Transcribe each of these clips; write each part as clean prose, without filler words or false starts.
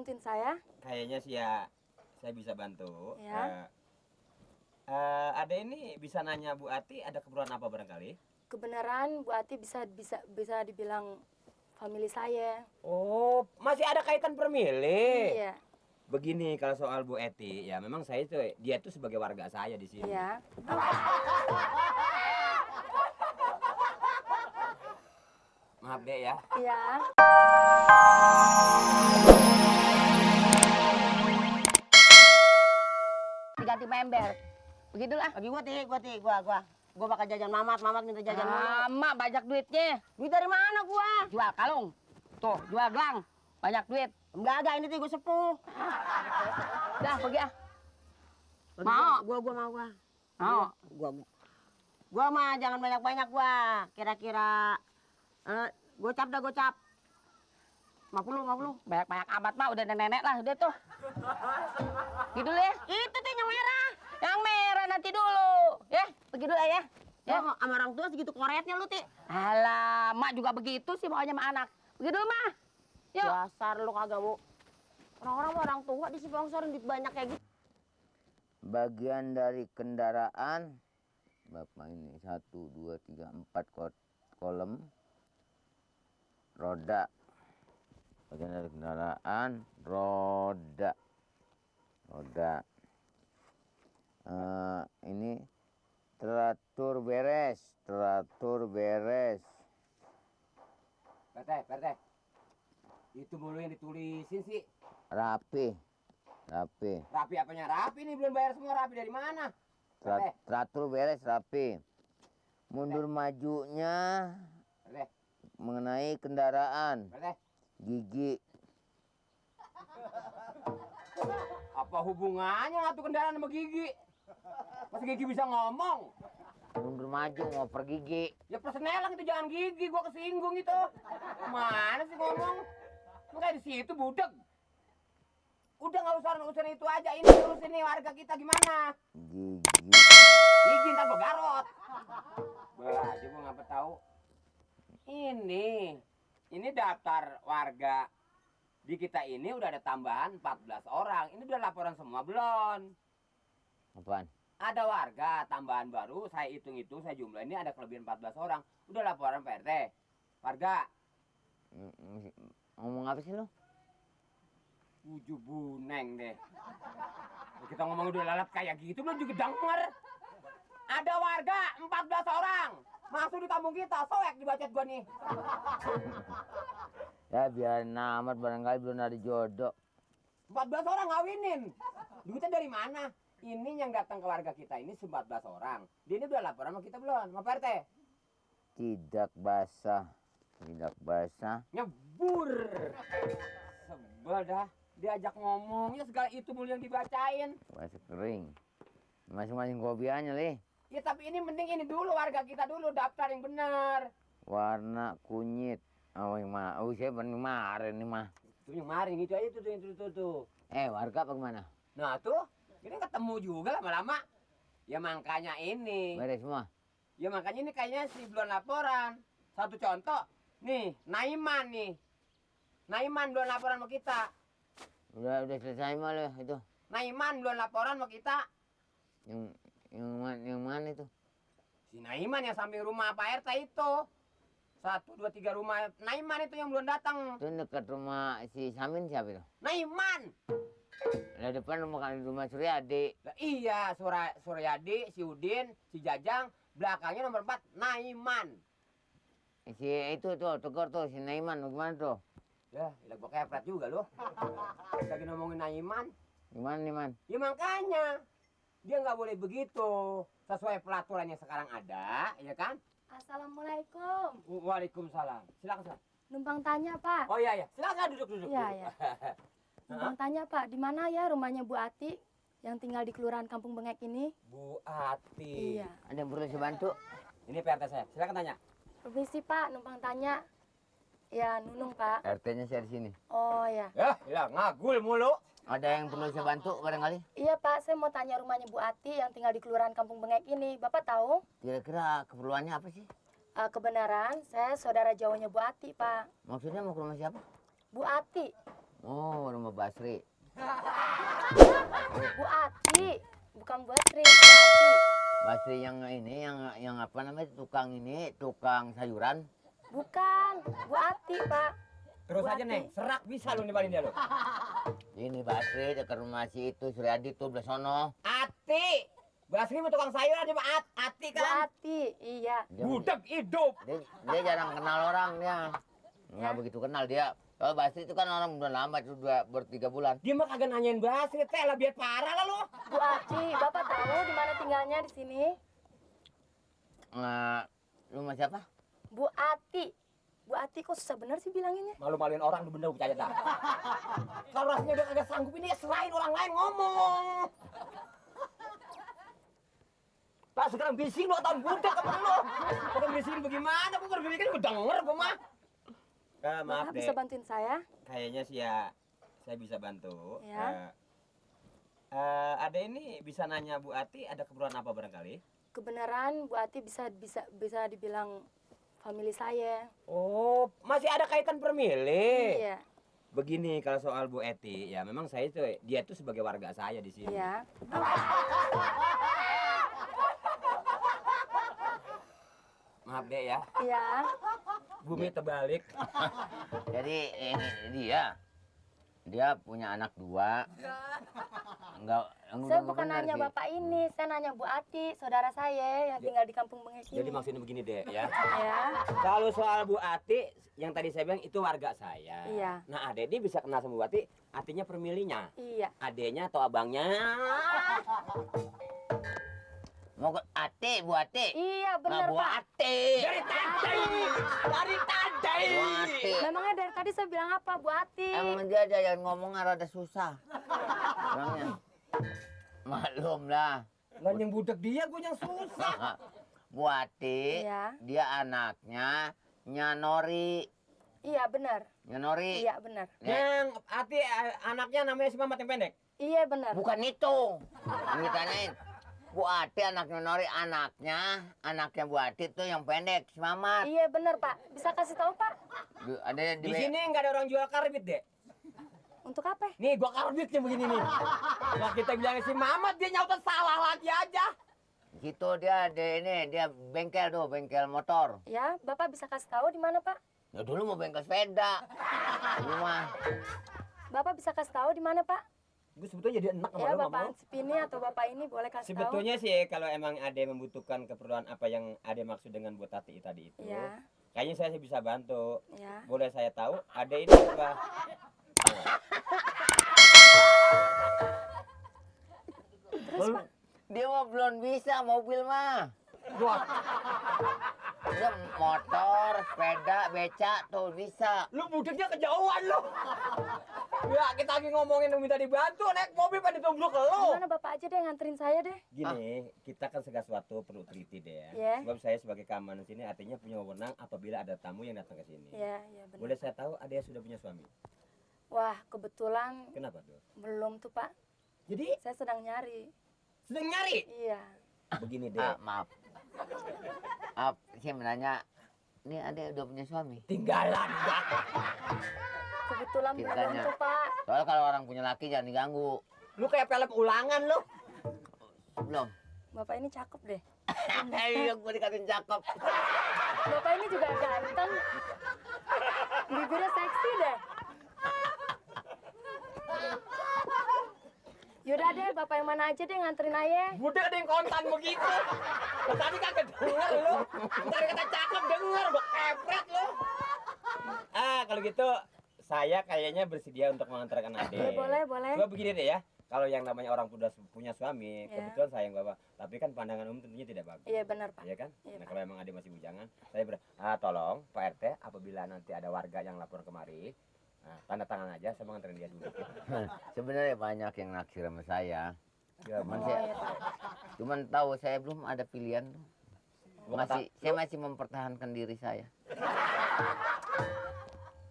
bantuin saya? Kayaknya sih ya saya bisa bantu. Ya. Ada ini bisa nanya Bu Ati ada keperluan apa barangkali? Kebenaran Bu Ati bisa dibilang family saya. Oh, masih ada kaitan permili. Iya. Begini kalau soal Bu Eti, ya memang dia tuh sebagai warga saya di sini. Iya. Maaf deh ya. Iya. Diganti member. Begitulah. Bagi gua bakal jajan mamat minta jajan mulu. Lama banyak duitnya. Duit dari mana gua? Jual kalung. Tuh, jual gelang. Banyak duit. Enggak, ini tuh gua sepuh. Dah, pergi ah. Mau. Gua mau. Mau. Gua mah jangan banyak-banyak gua. Kira-kira gocap. 50. Banyak-banyak amat mah udah nenek lah udah tuh. Gitu dulu ya. Itu tuh yang merah. Yang merah nanti dulu. Ya, pergi dulu ya. Ya, sama orang tua segitu koretnya lu, Ti. Alah, mak juga begitu sih maunya sama anak. Pergi dulu, mah. Yuk. Dasar lu kagak mau. Orang-orang orang tua disponsorin duit banyak kayak gitu. Bagian dari kendaraan Bapak ini 1, 2, 3, 4 kolom roda. Bagian dari kendaraan roda. Ini teratur beres. Perte. Itu mulu yang ditulisin sih. Rapi. Rapi apanya? Rapi nih belum bayar semua. Rapi dari mana? Teratur beres rapi. Mundur majunya Perte. mengenai kendaraan. Gigi. Apa hubungannya tuh kendaraan sama gigi? Masa gigi bisa ngomong? Mundur maju ngoper gigi. Ya persenelang itu jangan gigi, gua kesinggung itu. Mana sih ngomong? Lu kayak di situ budek. Udah nggak usah urusan itu aja, ini urusin nih warga kita gimana? Gigi. Gigi ntar gua garot. Bah aja gua ngapa tahu. Ini daftar warga di kita ini udah ada tambahan 14 orang. Ini udah laporan semua belum? Apaan? Ada warga tambahan baru, saya hitung-hitung, saya jumlah ini ada kelebihan 14 orang. Udah laporan Pak RT. Warga. Ngomong apa sih lo? Uju buneng deh. Kita ngomong udah lalat kayak gitu, belum juga denger. Ada warga 14 orang. Masuk di kampung kita, soek dibacet gua nih. Ya biar amat barangkali belum ada jodoh. 14 orang ngawinin. Duitnya dari mana? Ini yang datang ke warga kita ini 14 orang. Dia ini udah laporan sama kita belum? Sama Pak RT? Tidak basah. Nyebur. Sebel dah. Diajak ngomongnya segala itu mulu yang dibacain. Basah kering. Masing-masing kopiannya, Li. Ya tapi ini penting ini dulu warga kita dulu daftar yang benar. Warna kunyit. Saya kemarin nih mah. Itu yang kemarin itu aja tuh. Warga apa gimana? Nah tuh, ini ketemu juga lama-lama. Ya makanya ini. Beres semua. Ya makanya ini kayaknya si belum laporan. Satu contoh, nih Naiman nih. Naiman belum laporan sama kita. Udah selesai malah itu. Naiman belum laporan sama kita. Yang mana itu? Si Naiman yang samping rumah Pak RT itu. 1, 2, 3 rumah Naiman itu yang belum datang. Itu dekat rumah si Samin siapa itu? Naiman. Lah depan rumah Suryadi. Lah iya, Suryadi, si Udin, si Jajang, belakangnya nomor 4 Naiman. Si itu tuh tegur tuh si Naiman gimana tuh? Ya, gua kepret juga loh. Lagi ngomongin Naiman. Gimana nih, Man? Ya makanya dia nggak boleh begitu. Sesuai peraturannya sekarang ada, ya kan? Assalamualaikum. Waalaikumsalam. Silakan. Numpang tanya, Pak. Oh iya, silakan duduk. Iya. Numpang tanya, Pak, di mana ya rumahnya Bu Ati yang tinggal di Kelurahan Kampung Bengek ini? Bu Ati. Iya. Ada yang perlu saya bantu? Ini PRT saya. Silakan tanya. Permisi, Pak, numpang tanya. Ya, Nunung, Pak. RT-nya saya di sini. Oh, ya. Ya, ngagul mulu. Ada yang perlu saya bantu barangkali? Iya, Pak, saya mau tanya rumahnya Bu Ati yang tinggal di Kelurahan Kampung Bengek ini. Bapak tahu? Kira-kira keperluannya apa sih? Kebenaran, saya saudara jauhnya Bu Ati, Pak. Maksudnya mau ke rumah siapa? Bu Ati. Oh, rumah Basri. Bu Ati, bukan Bu Atri, Bu Ati. Basri yang ini, yang apa namanya, tukang sayuran. Bukan, Bu Ati, Pak. Terus Bu aja Ati. Neng, serak bisa lu nimpalin dia lu. Ini Basri dekat rumah si itu Suryadi tuh belah sono. Ati, Basri mau tukang sayuran dia mah Ati Bu kan. Ati, iya. Budak hidup. Dia jarang kenal orang dia. Nggak Ya. begitu kenal dia. Kalau Basri itu kan orang udah lama, itu 3 bulan. Dia mah kagak nanyain Basri, teh lah biar parah lah lu. Bu Ati, Bapak tahu di mana tinggalnya di sini? Rumah siapa? Bu Ati. Bu Ati kok susah bener sih bilanginnya? Malu-maluin orang lu bener percaya dah. Kalau rasanya udah kagak sanggup ini, selain orang lain ngomong. Pak sekarang bising 2 tahun budak apa lu? Bukan bising bagaimana? Gua berpikir gua denger gua mah. Maaf Bapak bisa deh, bantuin saya? kayaknya sih ya saya bisa bantu. Ya. Ada ini bisa nanya Bu Ati ada keperluan apa barangkali? Kebenaran Bu Ati bisa dibilang family saya. Oh, masih ada kaitan permili. Iya, Begini kalau soal Bu Eti, ya memang saya itu dia tuh sebagai warga saya di sini. iya. Maaf deh ya, Iya. bumi terbalik. Jadi ini dia punya anak 2. Enggak, Saya bukan nanya Bapak ini, saya nanya Bu Ati, saudara saya yang tinggal di Kampung Bengek Jadi ini. maksudnya begini deh ya. Ya, Kalau soal Bu Ati, yang tadi saya bilang itu warga saya. Iya. Nah, adek ini bisa kenal sama Bu Ati, artinya permilinya. iya. Adeknya atau abangnya? mau ke Ate, Bu Ate. Iya, benar Bu Pak. Ate. Dari tadi, dari tadi. Bu Ate. Memangnya dari tadi saya bilang apa, Bu Ati? Emang dia aja yang ngomong rada susah. Bilangnya. Maklum lah. Lah yang budak dia, gue yang susah. Bu Ate, Iya. dia anaknya Nyanori. Iya, benar. Nyanori. Iya, benar. Yang Ati anaknya namanya si Mamat yang pendek. Iya, benar. Bukan itu. Yang ditanyain. Bu Ati anaknya Nori, anaknya Bu Ati tuh yang pendek, si Mamat. Iya, benar, Pak. Bisa kasih tahu, Pak? Ada Di sini nggak ada orang jual karbit deh. Untuk apa? Nih, gua karbitnya begini nih. Nah, kita bilang si Mamat, dia nyautan salah lagi aja. Gitu dia bengkel tuh, bengkel motor. Ya, Bapak bisa kasih tahu di mana, Pak? Ya dulu mau bengkel sepeda. Rumah. Bapak bisa kasih tahu di mana, Pak? Gue sebetulnya jadi enak sama Ya, lu, nggak Bapak mau. Ansipini atau Bapak ini boleh kasih tahu. Sebetulnya sih kalau emang Ade membutuhkan keperluan apa yang Ade maksud dengan buat Tati tadi itu. Ya, Kayaknya saya sih bisa bantu. ya. Boleh saya tahu Ade ini apa? Terus, Pak? Dia mah belum bisa mobil mah. Wah, Dia motor, sepeda, beca tuh bisa. lu budaknya kejauhan lu. Ya, kita lagi ngomongin minta dibantu naik mobil pada tumbluk ke lu. Gimana Bapak aja deh nganterin saya deh? Gini, kita kan segala sesuatu perlu teliti deh ya. Ya. Sebab saya sebagai keamanan sini artinya punya wewenang apabila ada tamu yang datang ke sini. Ya, ya benar. Boleh saya tahu ada yang sudah punya suami? Wah, kebetulan Kenapa tuh? belum tuh, Pak. Jadi Saya sedang nyari. sedang nyari. Iya. Begini deh. Maaf. Saya menanya, ini ada udah punya suami? Tinggalan gua. Kebetulan belum Ceritanya. tuh, Pak. Soalnya kalau orang punya laki jangan diganggu. Lu kayak film ulangan lu. Belum. Bapak ini cakep deh. Iya, gue dikatain cakep. Bapak ini juga ganteng. Bibirnya seksi deh. Yaudah deh, Bapak yang mana aja deh nganterin ayah. Budak ada yang kontan begitu. Lu tadi kagak denger lu. Ntar kata cakep denger, gua kepret lu. Kalau gitu saya kayaknya bersedia untuk mengantarkan Ade. Ya, boleh, boleh. Coba begini deh ya. Kalau yang namanya orang udah punya suami, Ya. kebetulan sayang bapak. Tapi kan pandangan umum tentunya tidak bagus. Iya benar, Pak. Iya kan? Iya, Nah Pak. kalau emang Ade masih bujangan, saya tolong Pak RT apabila nanti ada warga yang lapor kemari, tanda tangan aja, saya mau nganterin dia dulu. Sebenarnya banyak yang naksir sama saya. Ya, Cuman Oh, saya, iya, Pak. cuman tahu saya belum ada pilihan. Gua kata- Saya masih mempertahankan diri saya.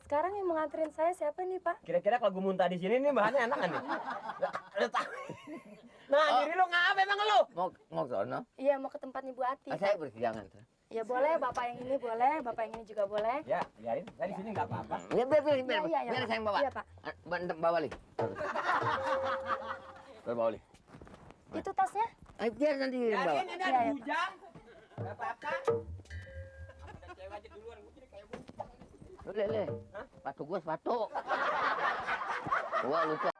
Sekarang yang menganterin saya siapa nih, Pak? Kira-kira kalau gue muntah di sini nih bahannya enak kan nih? Lu tahu. Nah, Oh. diri lu ngapa emang lu? Mau ke sono? Iya, mau ke tempatnya Bu Ati. Saya bersidangan. Ya boleh, bapak yang ini boleh, bapak yang ini juga boleh. Ya, biarin. Saya di sini nggak apa-apa. Ya, biar Iya, saya yang bawa. Iya, Pak. Bawa li. Bawa li. Itu tasnya? Biar nanti bawa. Biarin, ini ada Iya, iya. bujang. Nggak apa-apa. Ada cewek aja duluan, gue jadi kayak Le. Sepatu gue sepatu. Gua lupa.